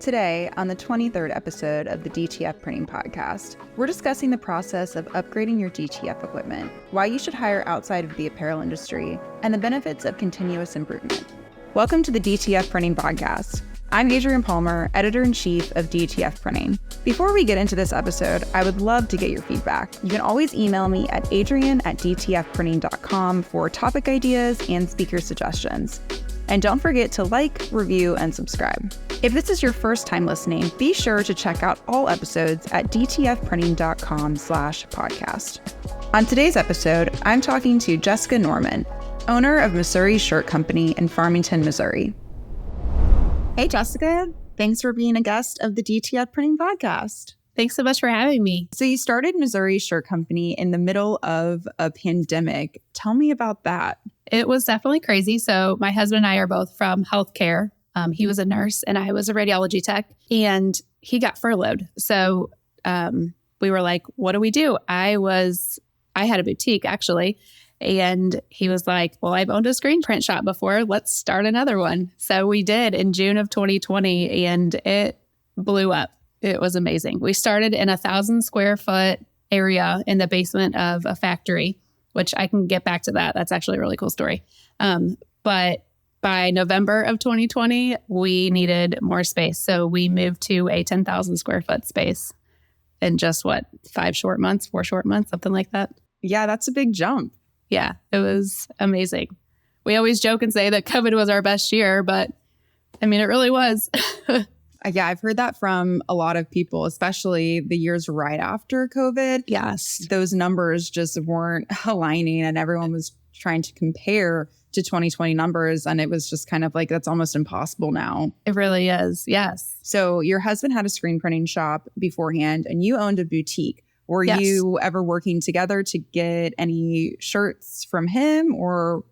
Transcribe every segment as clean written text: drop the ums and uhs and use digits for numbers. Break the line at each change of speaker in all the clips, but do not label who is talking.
Today, on the 23rd episode of the DTF Printing Podcast, we're discussing the process of upgrading your DTF equipment, why you should hire outside of the apparel industry, and the benefits of continuous improvement. Welcome to the DTF Printing Podcast. I'm Adrienne Palmer, Editor-in-Chief of DTF Printing. Before we get into this episode, I would love to get your feedback. You can always email me at adrienne@dtfprinting.com for topic ideas and speaker suggestions. And don't forget to like, review, and subscribe. If this is your first time listening, be sure to check out all episodes at dtfprinting.com/podcast. On today's episode, I'm talking to Jessica Norman, owner of Missouri Shirt Company in Farmington, Missouri. Hey, Jessica. Thanks for being a guest of the DTF Printing Podcast.
Thanks so much for having me.
So you started Missouri Shirt Company in the middle of a pandemic. Tell me about that.
It was definitely crazy. So my husband and I are both from healthcare. He was a nurse and I was a radiology tech, and he got furloughed. So we were like, what do we do? I had a boutique actually. And he was like, well, I've owned a screen print shop before. Let's start another one. So we did in June of 2020, and it blew up. It was amazing. We started in a 1,000 square foot area in the basement of a factory, which I can get back to that. That's actually a really cool story. But by November of 2020, we needed more space. So we moved to a 10,000 square foot space in just 4 short months, something like that.
Yeah, that's a big jump.
Yeah, it was amazing. We always joke and say that COVID was our best year, but I mean, it really was.
Yeah, I've heard that from a lot of people, especially the years right after COVID.
Yes.
Those numbers just weren't aligning and everyone was trying to compare to 2020 numbers. And it was just kind of like, that's almost impossible now.
It really is. Yes.
So your husband had a screen printing shop beforehand and you owned a boutique. Were
Yes.
you ever working together to get any shirts from him, or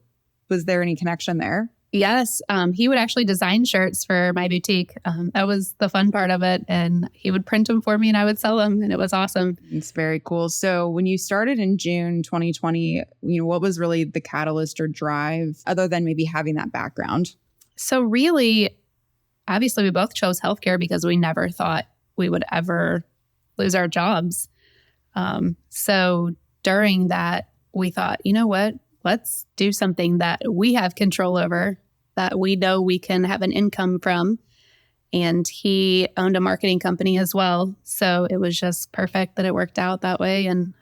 was there any connection there?
Yes. He would actually design shirts for my boutique. That was the fun part of it. And he would print them for me and I would sell them. And it was awesome.
It's very cool. So when you started in June 2020, what was really the catalyst or drive other than maybe having that background?
So really, obviously, we both chose healthcare because we never thought we would ever lose our jobs. So during that, we thought, you know what? Let's do something that we have control over, that we know we can have an income from. And he owned a marketing company as well. So it was just perfect that it worked out that way. And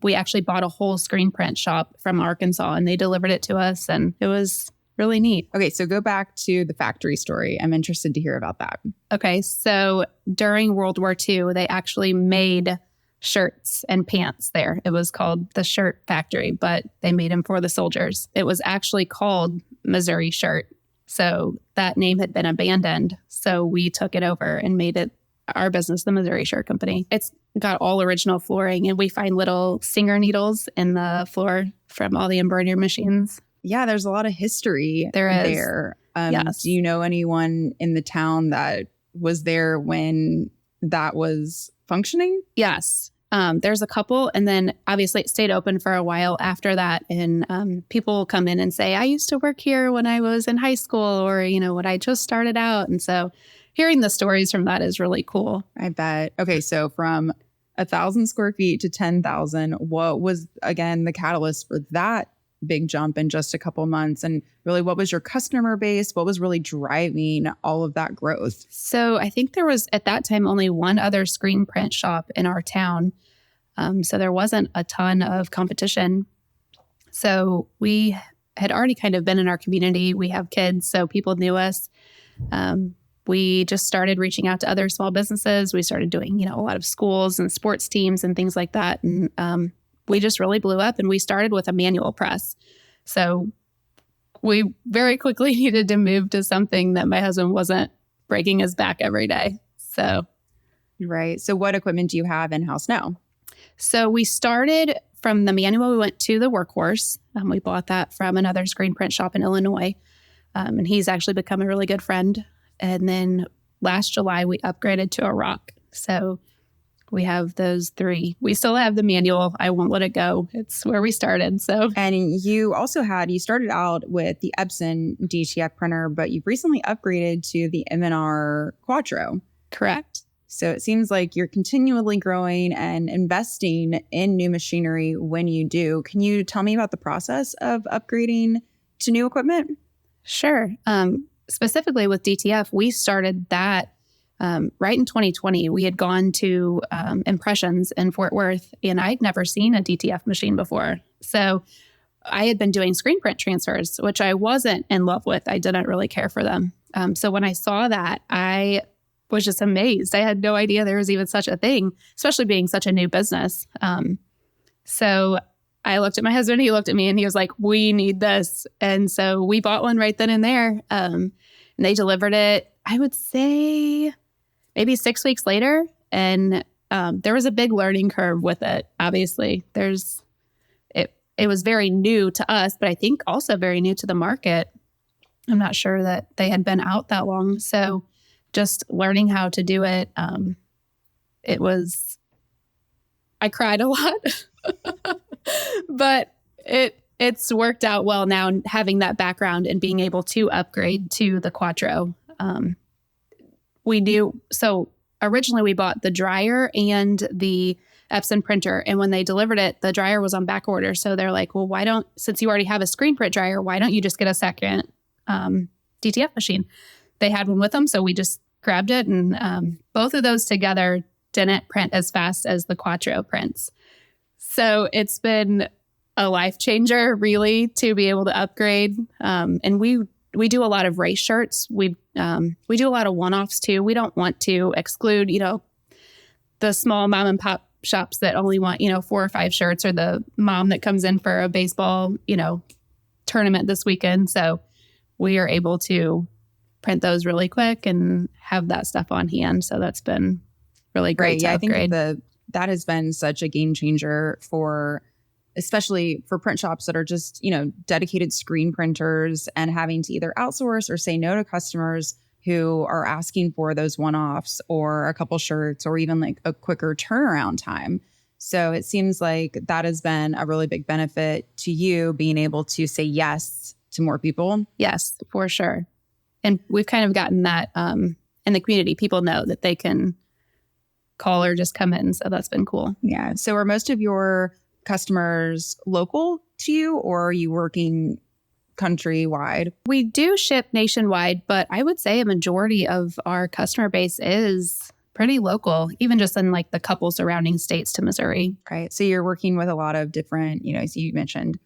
we actually bought a whole screen print shop from Arkansas and they delivered it to us. And it was really neat.
Okay, so go back to the factory story. I'm interested to hear about that.
Okay, so during World War II, they actually made shirts and pants there. It was called the Shirt Factory, but they made them for the soldiers. It was actually called Missouri Shirt. So that name had been abandoned. So we took it over and made it our business, the Missouri Shirt Company. It's got all original flooring and we find little singer needles in the floor from all the embroidery machines.
Yeah, there's a lot of history
there. Yes.
Do you know anyone in the town that was there when that was functioning?
Yes. There's a couple. And then obviously it stayed open for a while after that. And people will come in and say, I used to work here when I was in high school or, when I just started out. And so hearing the stories from that is really cool.
I bet. Okay. So from 1,000 square feet to 10,000, what was, again, the catalyst for that big jump in just a couple months? And really, what was your customer base? What was really driving all of that growth?
So I think there was at that time only one other screen print shop in our town. So there wasn't a ton of competition. So we had already kind of been in our community. We have kids, so people knew us. We just started reaching out to other small businesses. We started doing, a lot of schools and sports teams and things like that. And we just really blew up, and we started with a manual press. So we very quickly needed to move to something that my husband wasn't breaking his back every day. So,
right. So what equipment do you have in-house now?
So we started from the manual. We went to the workhorse. We bought that from another screen print shop in Illinois. And he's actually become a really good friend. And then last July, we upgraded to a rock. So we have those three. We still have the manual. I won't let it go. It's where we started. So,
and you started out with the Epson DTF printer, but you've recently upgraded to the M&R Quattro.
Correct.
So it seems like you're continually growing and investing in new machinery when you do. Can you tell me about the process of upgrading to new equipment?
Sure. Specifically with DTF, we started that right in 2020. We had gone to Impressions in Fort Worth, and I'd never seen a DTF machine before. So I had been doing screen print transfers, which I wasn't in love with. I didn't really care for them. So when I saw that, I was just amazed. I had no idea there was even such a thing, especially being such a new business. So I looked at my husband, he looked at me, and he was like, we need this. And so we bought one right then and there. And they delivered it, I would say, maybe 6 weeks later. And there was a big learning curve with it. Obviously, it was very new to us, but I think also very new to the market. I'm not sure that they had been out that long. So just learning how to do it, I cried a lot, but it's worked out well now, having that background and being able to upgrade to the Quattro. So originally we bought the dryer and the Epson printer. And when they delivered it, the dryer was on back order. So they're like, well, since you already have a screen print dryer, why don't you just get a second DTF machine? They had one with them. So we just grabbed it. And both of those together didn't print as fast as the Quattro prints. So it's been a life changer, really, to be able to upgrade. And we do a lot of race shirts. We do a lot of one-offs too. We don't want to exclude, the small mom and pop shops that only want, 4 or 5 shirts, or the mom that comes in for a baseball, tournament this weekend. So we are able to print those really quick and have that stuff on hand. So that's been really great.
Yeah, upgrade. I think that has been such a game changer especially for print shops that are just, dedicated screen printers, and having to either outsource or say no to customers who are asking for those one-offs or a couple shirts or even like a quicker turnaround time. So it seems like that has been a really big benefit to you, being able to say yes to more people.
Yes, for sure. And we've kind of gotten that in the community. People know that they can call or just come in. So that's been cool.
Yeah. So are most of your customers local to you, or are you working countrywide?
We do ship nationwide, but I would say a majority of our customer base is pretty local, even just in like the couple surrounding states to Missouri.
Right. So you're working with a lot of different, as you mentioned,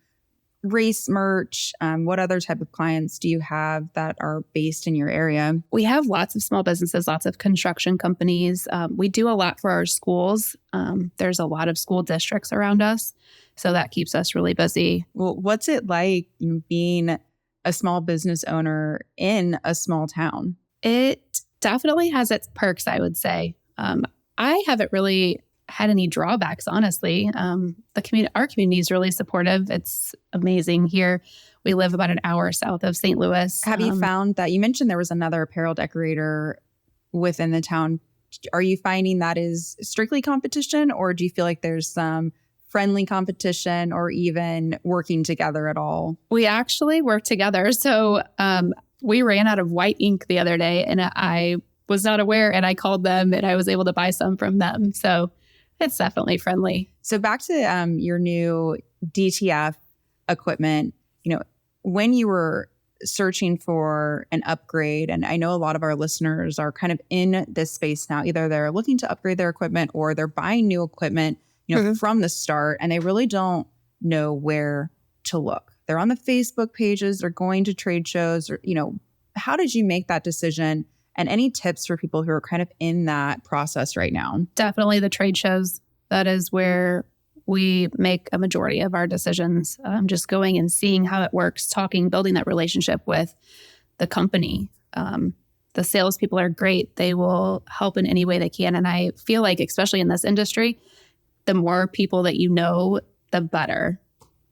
race merch. What other type of clients do you have that are based in your area?
We have lots of small businesses, lots of construction companies. We do a lot for our schools. There's a lot of school districts around us, so that keeps us really busy.
Well, what's it like being a small business owner in a small town?
It definitely has its perks, I would say. I haven't really had any drawbacks, honestly. Our community is really supportive. It's amazing here. We live about an hour south of St. Louis.
Have you found that you mentioned there was another apparel decorator within the town? Are you finding that is strictly competition, or do you feel like there's some friendly competition or even working together at all?
We actually work together. So we ran out of white ink the other day, and I was not aware, and I called them and I was able to buy some from them. So it's definitely friendly.
So back to your new DTF equipment, when you were searching for an upgrade, and I know a lot of our listeners are kind of in this space now, either they're looking to upgrade their equipment or they're buying new equipment, from the start, and they really don't know where to look. They're on the Facebook pages, they're going to trade shows, or, how did you make that decision? And any tips for people who are kind of in that process right now?
Definitely the trade shows. That is where we make a majority of our decisions. Just going and seeing how it works, talking, building that relationship with the company. The salespeople are great. They will help in any way they can. And I feel like, especially in this industry, the more people that you know, the better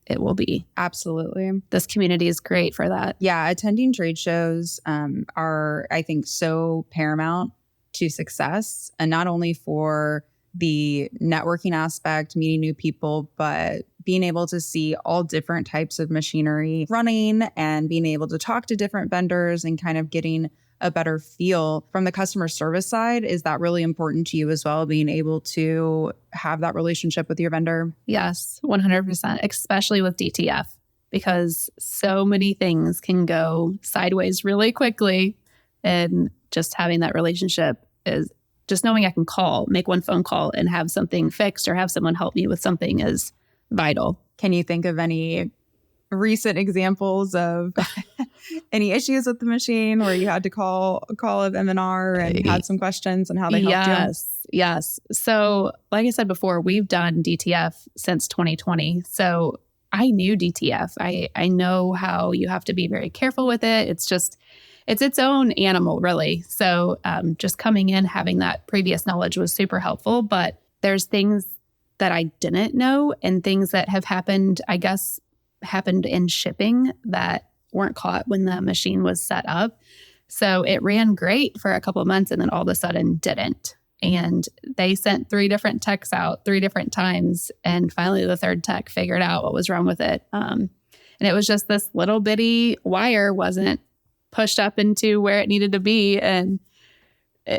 it will be.
Absolutely.
This community is great for that.
Yeah, attending trade shows are, I think, so paramount to success, and not only for the networking aspect, meeting new people, but being able to see all different types of machinery running and being able to talk to different vendors and kind of getting a better feel. From the customer service side, is that really important to you as well, being able to have that relationship with your vendor?
Yes, 100%, especially with DTF, because so many things can go sideways really quickly. And just having that relationship is just knowing I can make one phone call and have something fixed or have someone help me with something is vital.
Can you think of any recent examples of any issues with the machine where you had to call of M&R and had some questions and how they helped you?
Yes. So like I said before, we've done DTF since 2020. So I knew DTF. I know how you have to be very careful with it. It's its own animal, really. So just coming in, having that previous knowledge was super helpful. But there's things that I didn't know and things that have happened, I guess, happened in shipping that weren't caught when the machine was set up. So it ran great for a couple of months and then all of a sudden didn't. And they sent 3 different techs out 3 different times. And finally, the third tech figured out what was wrong with it. And it was just this little bitty wire wasn't pushed up into where it needed to be. And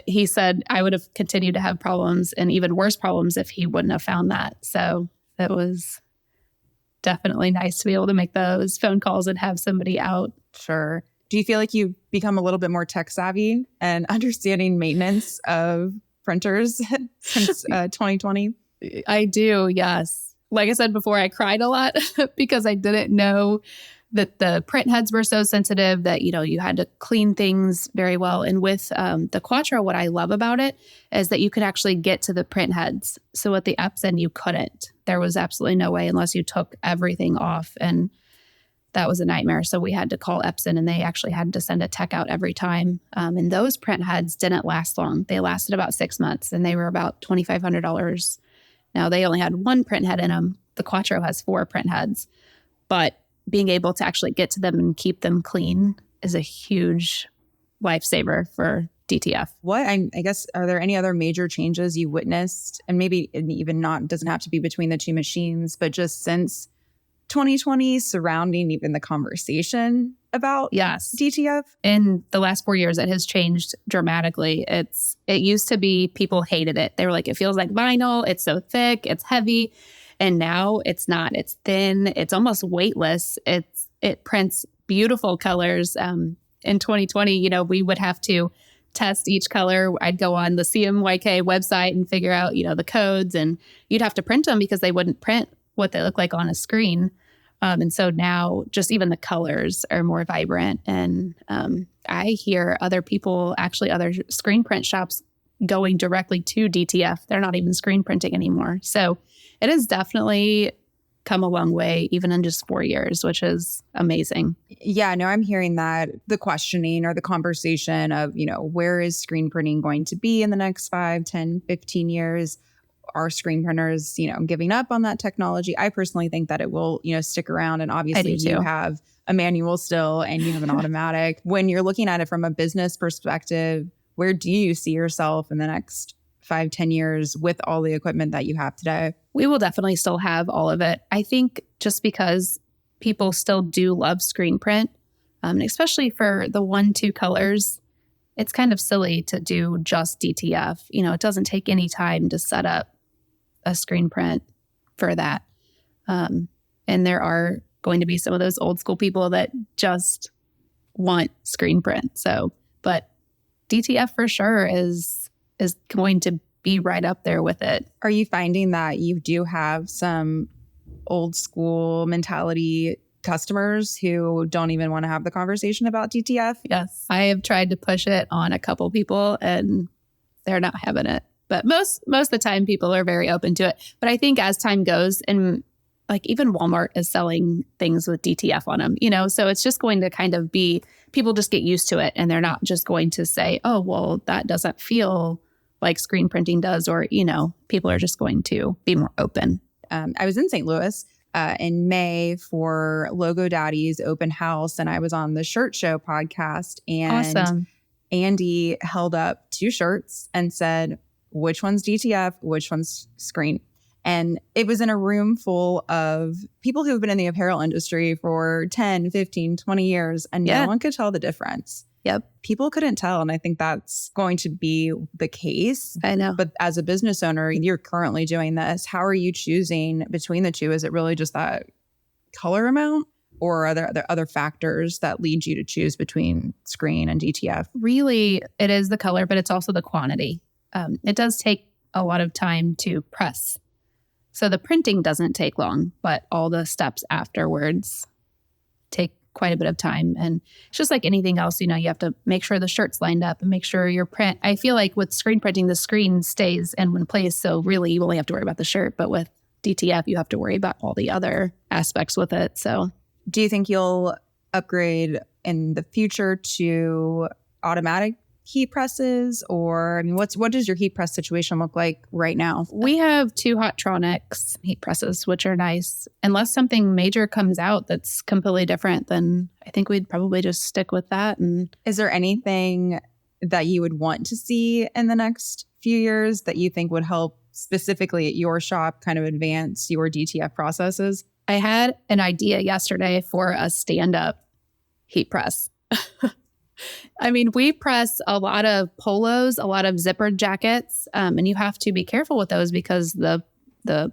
he said I would have continued to have problems and even worse problems if he wouldn't have found that. So it was definitely nice to be able to make those phone calls and have somebody out.
Sure. Do you feel like you've become a little bit more tech savvy and understanding maintenance of printers since 2020?
I do, yes. Like I said before, I cried a lot because I didn't know that the print heads were so sensitive that, you had to clean things very well. And with the Quattro, what I love about it is that you could actually get to the print heads. So with the Epson, you couldn't. There was absolutely no way unless you took everything off. And that was a nightmare. So we had to call Epson and they actually had to send a tech out every time. And those print heads didn't last long. They lasted about 6 months and they were about $2,500. Now they only had 1 print head in them. The Quattro has 4 print heads, but being able to actually get to them and keep them clean is a huge lifesaver for DTF.
I guess, are there any other major changes you witnessed? And maybe even not, doesn't have to be between the 2 machines, but just since 2020 surrounding even the conversation about DTF?
In the last 4 years, it has changed dramatically. It used to be people hated it. They were like, it feels like vinyl. It's so thick. It's heavy. And now it's not. It's thin. It's almost weightless. It prints beautiful colors. In 2020, we would have to test each color. I'd go on the CMYK website and figure out, the codes, and you'd have to print them because they wouldn't print what they look like on a screen. And so now just even the colors are more vibrant. And I hear other people, actually other screen print shops, going directly to DTF. They're not even screen printing anymore. So it has definitely come a long way, even in just 4 years, which is amazing.
Yeah, no, I'm hearing that the questioning or the conversation of, where is screen printing going to be in the next 5, 10, 15 years? Are screen printers, giving up on that technology? I personally think that it will, stick around. And obviously you have a manual still and you have an automatic. When you're looking at it from a business perspective, where do you see yourself in the next 5, 10 years with all the equipment that you have today?
We will definitely still have all of it. I think just because people still do love screen print, especially for the 1-2 colors, it's kind of silly to do just DTF. It doesn't take any time to set up a screen print for that. And there are going to be some of those old school people that just want screen print. So, but DTF for sure is going to be right up there with it.
Are you finding that you do have some old school mentality customers who don't even want to have the conversation about DTF?
Yes. I have tried to push it on a couple people and they're not having it. But most of the time people are very open to it. But I think as time goes, and like even Walmart is selling things with DTF on them, so it's just going to kind of be, people just get used to it and they're not just going to say, oh, well, that doesn't feel like screen printing does, or, people are just going to be more open.
I was in St. Louis in May for Logo Daddy's open house, and I was on the Shirt Show podcast, and
Awesome.
Andy held up 2 shirts and said, which one's DTF, which one's screen? And it was in a room full of people who've been in the apparel industry for 10, 15, 20 years, and no one could tell the difference.
Yep.
People couldn't tell. And I think that's going to be the case.
I know.
But as a business owner, you're currently doing this. How are you choosing between the two? Is it really just that color amount? Or are there other factors that lead you to choose between screen and DTF?
Really, it is the color, but it's also the quantity. It does take a lot of time to press. So the printing doesn't take long, but all the steps afterwards take quite a bit of time. And it's just like anything else, you have to make sure the shirt's lined up and make sure your print. I feel like with screen printing, the screen stays in one place. So really, you only have to worry about the shirt. But with DTF, you have to worry about all the other aspects with it. So
do you think you'll upgrade in the future to automatic heat presses? Or what does your heat press situation look like right now?
We have 2 Hottronics heat presses, which are nice. Unless something major comes out that's completely different, then I think we'd probably just stick with that. And
is there anything that you would want to see in the next few years that you think would help specifically at your shop kind of advance your DTF processes?
I had an idea yesterday for a stand-up heat press. We press a lot of polos, a lot of zippered jackets, and you have to be careful with those because the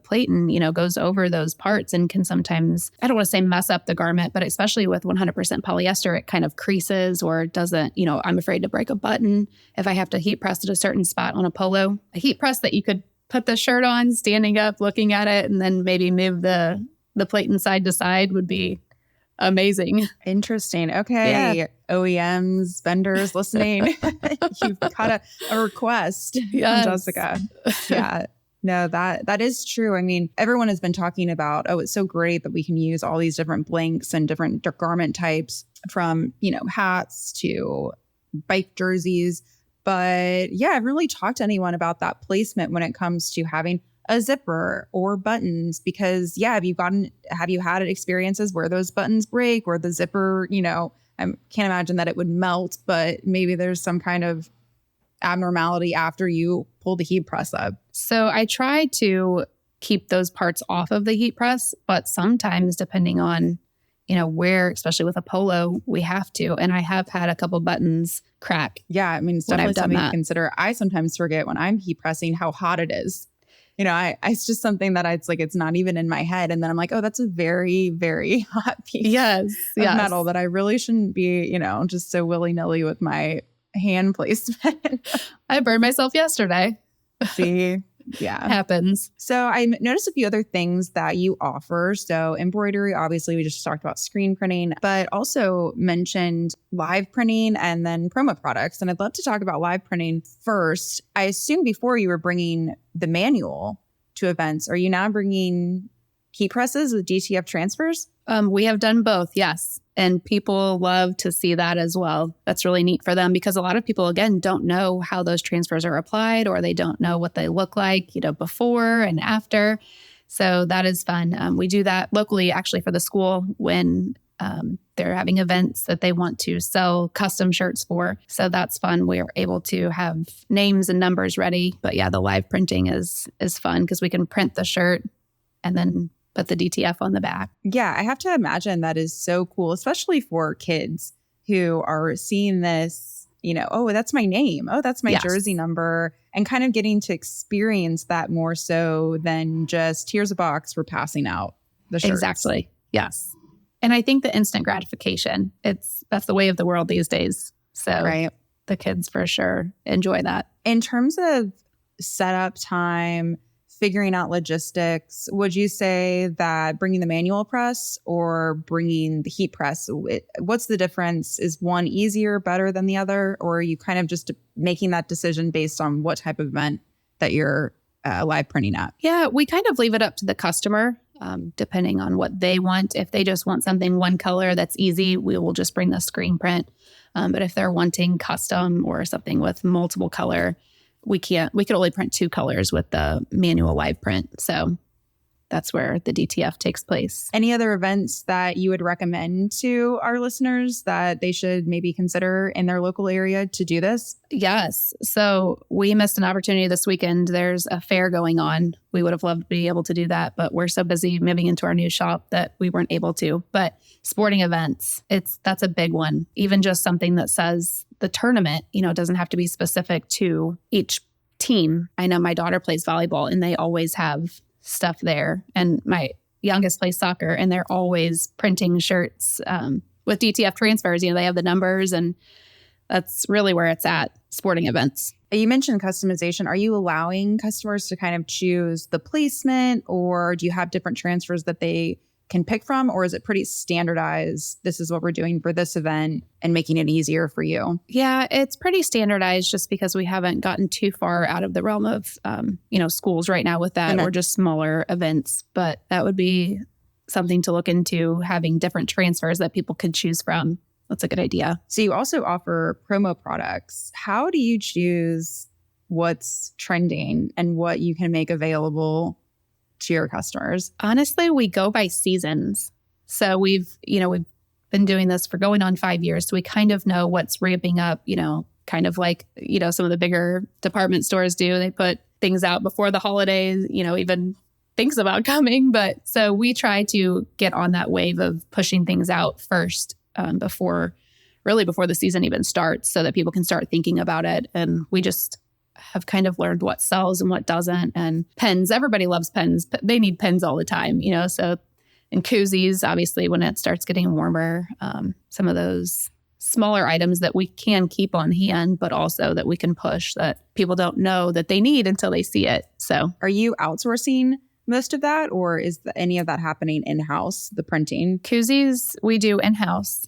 platen, goes over those parts and can sometimes, I don't want to say mess up the garment, but especially with 100% polyester, it kind of creases or doesn't, I'm afraid to break a button if I have to heat press at a certain spot on a polo. A heat press that you could put the shirt on, standing up, looking at it, and then maybe move the platen side to side would be amazing.
Interesting. Okay. Yeah. OEMs, vendors listening, you've got a request from Jessica. Yeah. No, that is true. Everyone has been talking about, it's so great that we can use all these different blanks and different garment types from, hats to bike jerseys. But yeah, I haven't really talked to anyone about that placement when it comes to having a zipper or buttons, because have you had experiences where those buttons break or the zipper, I can't imagine that it would melt, but maybe there's some kind of abnormality after you pull the heat press up.
So I try to keep those parts off of the heat press, but sometimes depending on, where, especially with a polo, we have to. And I have had a couple buttons crack.
Yeah. It's definitely something to consider. I sometimes forget when I'm heat pressing how hot it is. It's just something that it's not even in my head. And then I'm like, oh, that's a very, very hot piece of metal that I really shouldn't be, just so willy-nilly with my hand placement.
I burned myself yesterday.
See? Yeah.
Happens.
So I noticed a few other things that you offer. So embroidery, obviously, we just talked about screen printing, but also mentioned live printing and then promo products. And I'd love to talk about live printing first. I assume before you were bringing the manual to events. Are you now bringing heat presses with DTF transfers?
We have done both, yes. And people love to see that as well. That's really neat for them because a lot of people, again, don't know how those transfers are applied or they don't know what they look like, before and after. So that is fun. We do that locally, actually, for the school when they're having events that they want to sell custom shirts for. So that's fun. We're able to have names and numbers ready. But yeah, the live printing is fun because we can print the shirt and then put the DTF on the back.
Yeah, I have to imagine that is so cool, especially for kids who are seeing this, oh, that's my name. Oh, that's my jersey number. And kind of getting to experience that more so than just here's a box, we're passing out the shirts.
Exactly. Yes. And I think the instant gratification, that's the way of the world these days. So the kids for sure enjoy that.
In terms of setup time, figuring out logistics, would you say that bringing the manual press or bringing the heat press, what's the difference? Is one easier, better than the other? Or are you kind of just making that decision based on what type of event that you're live printing at?
Yeah, we kind of leave it up to the customer, depending on what they want. If they just want something one color that's easy, we will just bring the screen print. But if they're wanting custom or something with multiple color, we could only print 2 colors with the manual live print. So that's where the DTF takes place.
Any other events that you would recommend to our listeners that they should maybe consider in their local area to do this?
Yes. So we missed an opportunity this weekend. There's a fair going on. We would have loved to be able to do that, but we're so busy moving into our new shop that we weren't able to. But sporting events, that's a big one. Even just something that says the tournament, doesn't have to be specific to each team. I know my daughter plays volleyball and they always have stuff there. And my youngest plays soccer and they're always printing shirts with DTF transfers. They have the numbers, and that's really where it's at, sporting events.
You mentioned customization. Are you allowing customers to kind of choose the placement, or do you have different transfers that they can pick from, or is it pretty standardized? This is what we're doing for this event and making it easier for you.
Yeah, it's pretty standardized just because we haven't gotten too far out of the realm of, schools right now with that, or just smaller events. But that would be something to look into, having different transfers that people could choose from. That's a good idea.
So you also offer promo products. How do you choose what's trending and what you can make available to your customers?
Honestly, we go by seasons. So we've been doing this for going on 5 years. So we kind of know what's ramping up, kind of like, some of the bigger department stores do. They put things out before the holidays, even thinks about coming. But so we try to get on that wave of pushing things out first before the season even starts, so that people can start thinking about it. And we just have kind of learned what sells and what doesn't. And pens, everybody loves pens. They need pens all the time, so, and koozies, obviously, when it starts getting warmer, some of those smaller items that we can keep on hand, but also that we can push that people don't know that they need until they see it. So
are you outsourcing most of that, or is any of that happening in-house, the printing?
Koozies, we do in-house.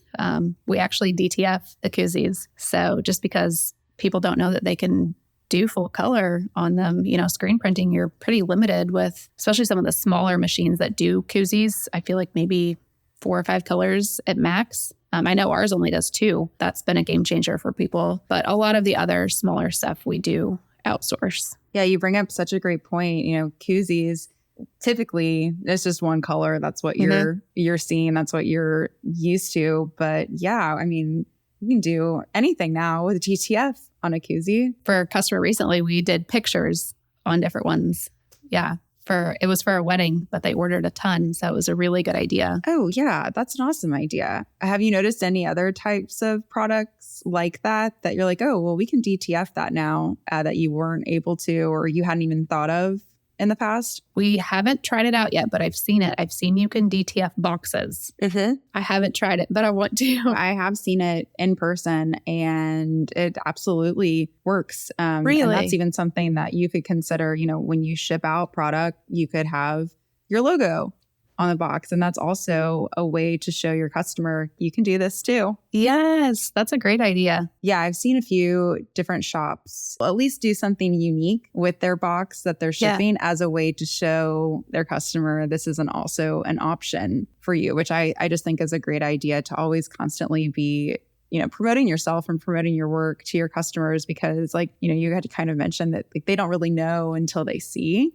We actually DTF the koozies. So just because people don't know that they can do full color on them, screen printing, you're pretty limited with, especially some of the smaller machines that do koozies. I feel like maybe 4 or 5 colors at max. I know ours only does 2. That's been a game changer for people. But a lot of the other smaller stuff we do outsource.
Yeah, you bring up such a great point. Koozies, typically it's just one color. That's what you're seeing. That's what you're used to. But yeah, you can do anything now with DTF on a koozie.
For a customer recently, we did pictures on different ones. Yeah. It was for a wedding, but they ordered a ton. So it was a really good idea.
Oh, yeah. That's an awesome idea. Have you noticed any other types of products like that you're like, oh, well, we can DTF that now that you weren't able to, or you hadn't even thought of in the past?
We haven't tried it out yet, but I've seen it. I've seen you can DTF boxes.
Mm-hmm.
I haven't tried it, but I want to.
I have seen it in person and it absolutely works.
Really?
And that's even something that you could consider, when you ship out product, you could have your logo on the box. And that's also a way to show your customer, you can do this too.
Yes, that's a great idea.
Yeah, I've seen a few different shops at least do something unique with their box that they're shipping as a way to show their customer this isn't also an option for you, which I just think is a great idea to always constantly be promoting yourself and promoting your work to your customers, because you had to kind of mention that they don't really know until they see.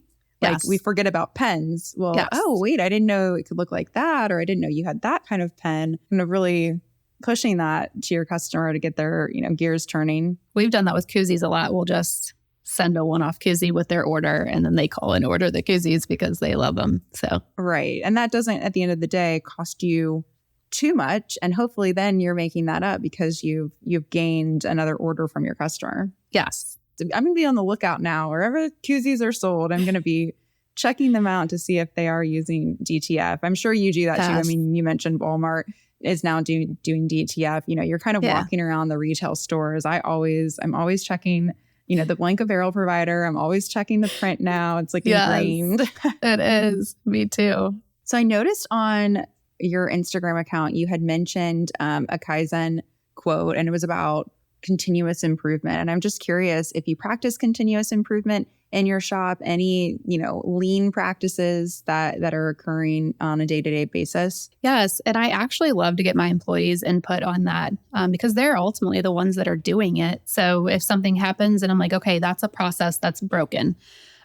We forget about pens. Well, oh, wait, I didn't know it could look like that, or I didn't know you had that kind of pen. Really pushing that to your customer to get their, gears turning.
We've done that with koozies a lot. We'll just send a one-off koozie with their order, and then they call and order the koozies because they love them. So
right. And that doesn't, at the end of the day, cost you too much. And hopefully then you're making that up because you've gained another order from your customer.
Yes.
I'm going to be on the lookout now. Wherever koozies are sold, I'm going to be checking them out to see if they are using DTF. I'm sure you do that too. You mentioned Walmart is now doing DTF. You're kind of walking around the retail stores. I'm always checking, the blank barrel provider. I'm always checking the print now. It's ingrained.
It is. Me too.
So I noticed on your Instagram account, you had mentioned a Kaizen quote, and it was about continuous improvement. And I'm just curious if you practice continuous improvement in your shop, any, lean practices that are occurring on a day-to-day basis.
Yes. And I actually love to get my employees' input on that because they're ultimately the ones that are doing it. So if something happens and I'm like, okay, that's a process that's broken.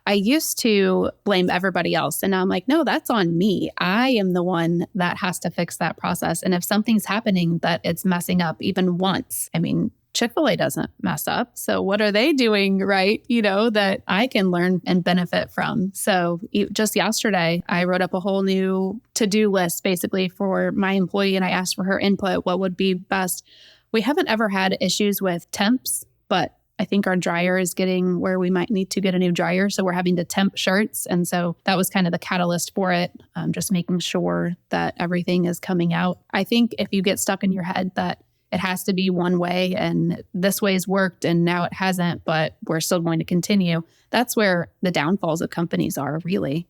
I used to blame everybody else. And now I'm like, no, that's on me. I am the one that has to fix that process. And if something's happening that it's messing up even once, I mean, Chick-fil-A doesn't mess up. So what are they doing right, that I can learn and benefit from? So just yesterday, I wrote up a whole new to-do list basically for my employee, and I asked for her input. What would be best? We haven't ever had issues with temps, but I think our dryer is getting where we might need to get a new dryer. So we're having to temp shirts. And so that was kind of the catalyst for it, just making sure that everything is coming out. I think if you get stuck in your head that it has to be one way and this way's worked and now it hasn't, but we're still going to continue, that's where the downfalls of companies are, really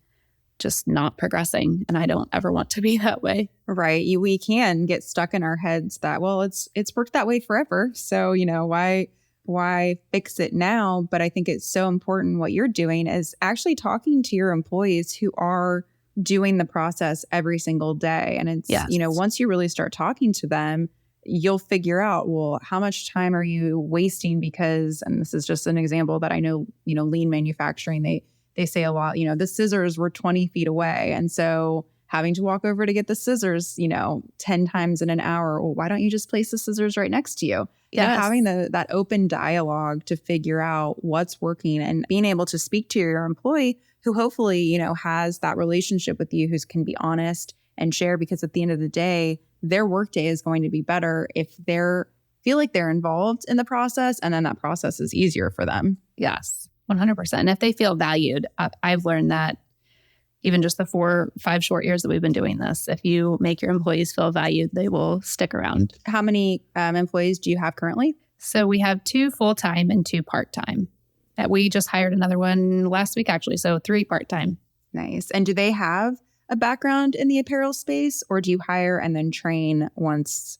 just not progressing. And I don't ever want to be that way.
Right. We can get stuck in our heads that, well, it's worked that way forever. So, why fix it now? But I think it's so important what you're doing is actually talking to your employees who are doing the process every single day. And it's,
Yes.
Once you really start talking to them, you'll figure out, well, how much time are you wasting? Because, and this is just an example that I know, lean manufacturing, they say a lot, the scissors were 20 feet away. And so having to walk over to get the scissors, 10 times in an hour, well, why don't you just place the scissors right next to you?
Yes.
Having that open dialogue to figure out what's working and being able to speak to your employee who hopefully, has that relationship with you, who can be honest and share, because at the end of the day, their workday is going to be better if feel like they're involved in the process, and then that process is easier for them.
Yes, 100%. And if they feel valued, I've learned that even just the 4-5 short years that we've been doing this, if you make your employees feel valued, they will stick around.
How many employees do you have currently?
So we have 2 full-time and 2 part-time. We just hired another one last week, actually. So 3 part-time.
Nice. And do they have a background in the apparel space, or do you hire and then train once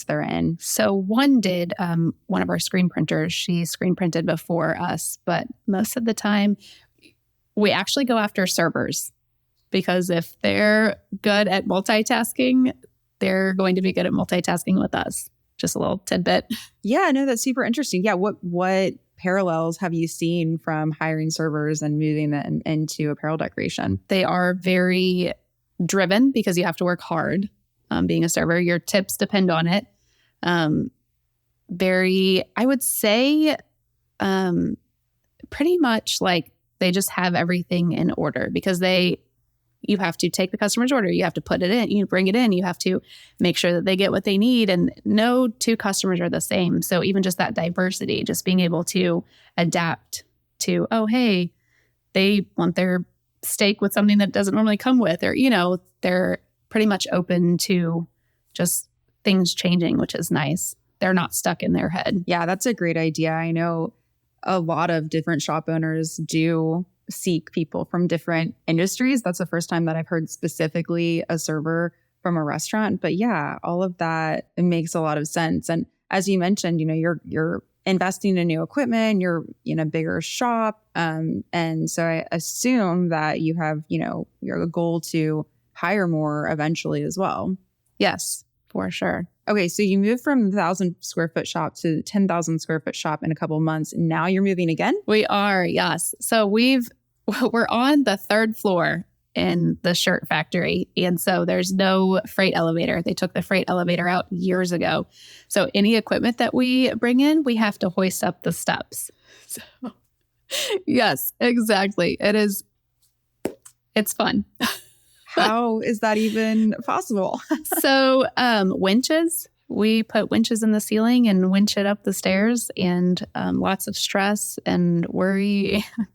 they're in?
So one did, one of our screen printers, she screen printed before us, but most of the time we actually go after servers, because if they're good at multitasking, they're going to be good at multitasking with us. Just a little tidbit.
Yeah, no, that's super interesting. Yeah. What parallels have you seen from hiring servers and moving them into apparel decoration?
They are very driven because you have to work hard. Being a server, your tips depend on it. I would say, pretty much like they just have everything in order, because you have to take the customer's order, you have to put it in, you bring it in, you have to make sure that they get what they need, and no 2 customers are the same. So even just that diversity, just being able to adapt to, oh, hey, they want their steak with something that doesn't normally come with, or, they're pretty much open to just things changing, which is nice. They're not stuck in their head.
Yeah, that's a great idea. I know a lot of different shop owners do seek people from different industries. That's the first time that I've heard specifically a server from a restaurant. But yeah, all of that, it makes a lot of sense. And as you mentioned, you're investing in new equipment, you're in a bigger shop. And so I assume that you have, your goal to hire more eventually as well.
Yes, for sure.
Okay, so you moved from 1,000 square foot shop to 10,000 square foot shop in a couple of months. Now you're moving again?
We are, yes. So we're on the 3rd floor in the shirt factory. And so there's no freight elevator. They took the freight elevator out years ago. So any equipment that we bring in, we have to hoist up the steps. So yes, exactly. It's fun.
How is that even possible?
So winches, we put winches in the ceiling and winch it up the stairs, and lots of stress and worry and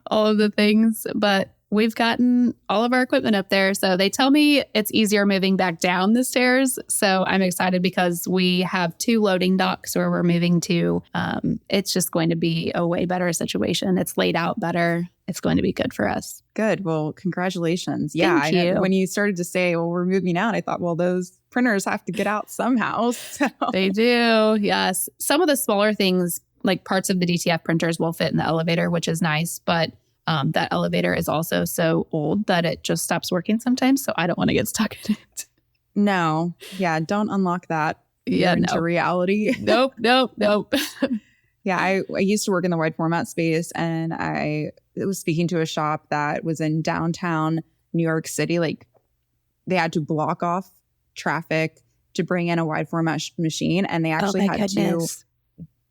all of the things. But we've gotten all of our equipment up there. So they tell me it's easier moving back down the stairs. So I'm excited because we have 2 loading docks where we're moving to. It's just going to be a way better situation. It's laid out better. It's going to be good for us.
Good. Well, congratulations.
Thank you.
I know when you started to say, well, we're moving out, I thought, well, those printers have to get out somehow. So.
They do. Yes. Some of the smaller things, like parts of the DTF printers, will fit in the elevator, which is nice. But that elevator is also so old that it just stops working sometimes. So I don't want to get stuck in it.
No. Yeah. Don't unlock that into reality.
Nope.
Yeah. I used to work in the wide format space, and I was speaking to a shop that was in downtown New York City. Like they had to block off traffic to bring in a wide format machine. And they actually had to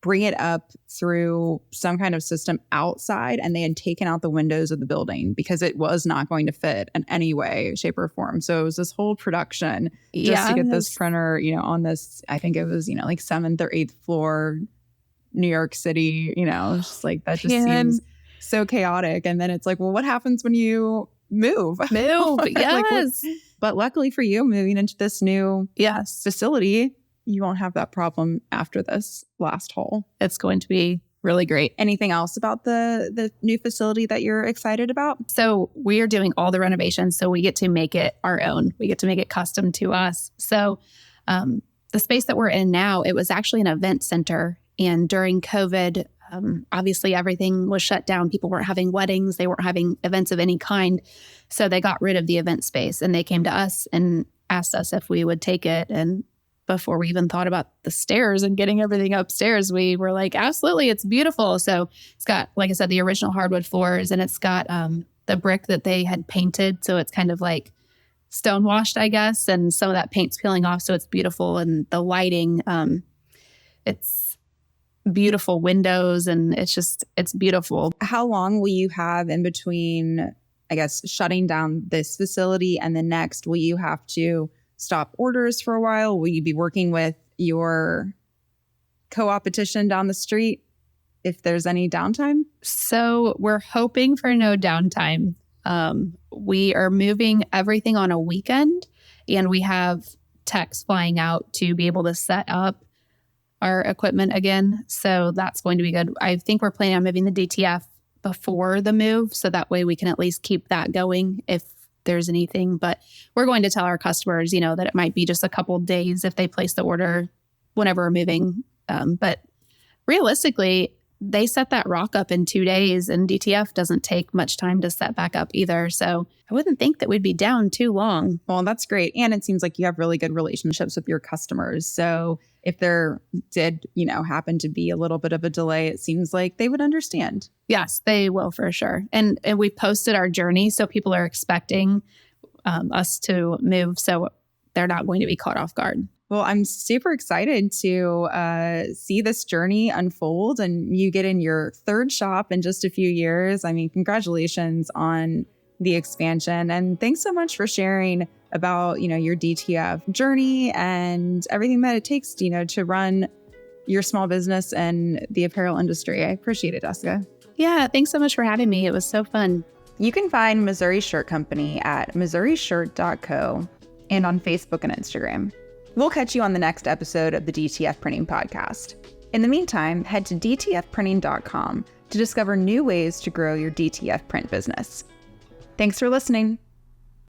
bring it up through some kind of system outside, and they had taken out the windows of the building because it was not going to fit in any way, shape, or form. So it was this whole production just to get this printer, on this, I think it was, like 7th or 8th floor, New York City, it's just like, that just seems so chaotic. And then it's like, well, what happens when you move?
Yes.
But luckily for you, moving into this new facility, you won't have that problem after this last haul.
It's going to be really great.
Anything else about the new facility that you're excited about?
So we are doing all the renovations, so we get to make it our own. We get to make it custom to us. So the space that we're in now, it was actually an event center. And during COVID, obviously everything was shut down. People weren't having weddings. They weren't having events of any kind. So they got rid of the event space, and they came to us and asked us if we would take it. And before we even thought about the stairs and getting everything upstairs, we were like, absolutely, it's beautiful. So it's got, like I said, the original hardwood floors, and it's got the brick that they had painted. So it's kind of like stone washed, I guess, and some of that paint's peeling off. So it's beautiful. And the lighting, it's beautiful windows, and it's beautiful.
How long will you have in between, I guess, shutting down this facility and the next? Will you have to stop orders for a while? Will you be working with your co-opetition down the street if there's any downtime?
So we're hoping for no downtime. We are moving everything on a weekend, and we have techs flying out to be able to set up our equipment again. So that's going to be good. I think we're planning on moving the DTF before the move, so that way we can at least keep that going if there's anything. But we're going to tell our customers, that it might be just a couple of days if they place the order whenever we're moving. But realistically, they set that rock up in 2 days, and DTF doesn't take much time to set back up either. So I wouldn't think that we'd be down too long.
Well, that's great. And it seems like you have really good relationships with your customers. So if there did, happen to be a little bit of a delay, it seems like they would understand.
Yes, they will for sure. And we posted our journey, so people are expecting us to move. So they're not going to be caught off guard.
Well, I'm super excited to see this journey unfold, and you get in your third shop in just a few years. I mean, congratulations on the expansion, and thanks so much for sharing about, your DTF journey and everything that it takes, to run your small business and the apparel industry. I appreciate it, Jessica.
Yeah, thanks so much for having me. It was so fun.
You can find Missouri Shirt Company at missourishirt.co and on Facebook and Instagram. We'll catch you on the next episode of the DTF Printing Podcast. In the meantime, head to DTFprinting.com to discover new ways to grow your DTF print business. Thanks for listening.